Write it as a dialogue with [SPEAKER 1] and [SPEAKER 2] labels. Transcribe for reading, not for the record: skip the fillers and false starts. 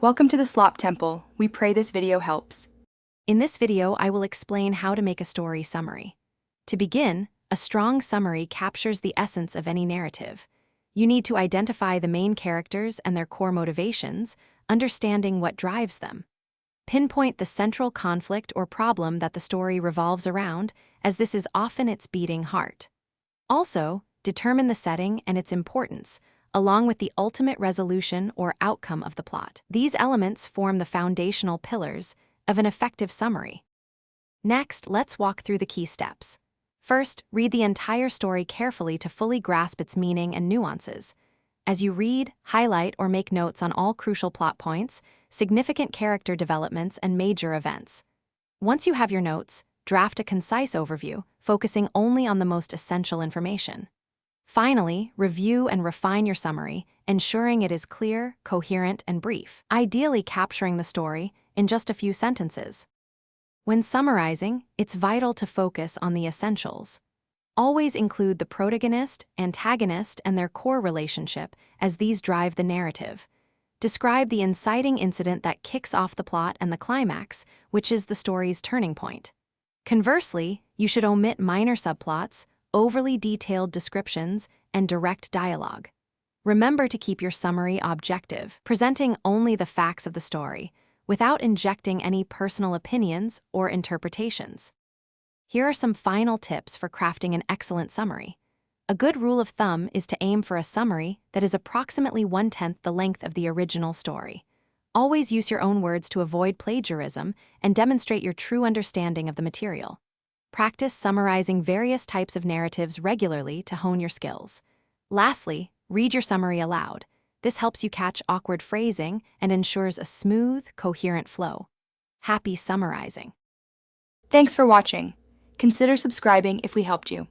[SPEAKER 1] Welcome to the Slop Temple. We pray this video helps.
[SPEAKER 2] In this video, I will explain how to make a story summary. To begin, a strong summary captures the essence of any narrative. You need to identify the main characters and their core motivations, understanding what drives them. Pinpoint the central conflict or problem that the story revolves around, as this is often its beating heart. Also, determine the setting and its importance, along with the ultimate resolution or outcome of the plot. These elements form the foundational pillars of an effective summary. Next, let's walk through the key steps. First, read the entire story carefully to fully grasp its meaning and nuances. As you read, highlight or make notes on all crucial plot points, significant character developments, and major events. Once you have your notes, draft a concise overview, focusing only on the most essential information. Finally, review and refine your summary, ensuring it is clear, coherent, and brief, ideally capturing the story in just a few sentences. When summarizing, it's vital to focus on the essentials. Always include the protagonist, antagonist, and their core relationship, as these drive the narrative. Describe the inciting incident that kicks off the plot and the climax, which is the story's turning point. Conversely, you should omit minor subplots, overly detailed descriptions, and direct dialogue. Remember to keep your summary objective, presenting only the facts of the story, without injecting any personal opinions or interpretations. Here are some final tips for crafting an excellent summary. A good rule of thumb is to aim for a summary that is approximately 1/10 the length of the original story. Always use your own words to avoid plagiarism and demonstrate your true understanding of the material. Practice summarizing various types of narratives regularly to hone your skills. Lastly, read your summary aloud. This helps you catch awkward phrasing and ensures a smooth, coherent flow. Happy summarizing!
[SPEAKER 1] Thanks for watching. Consider subscribing if we helped you.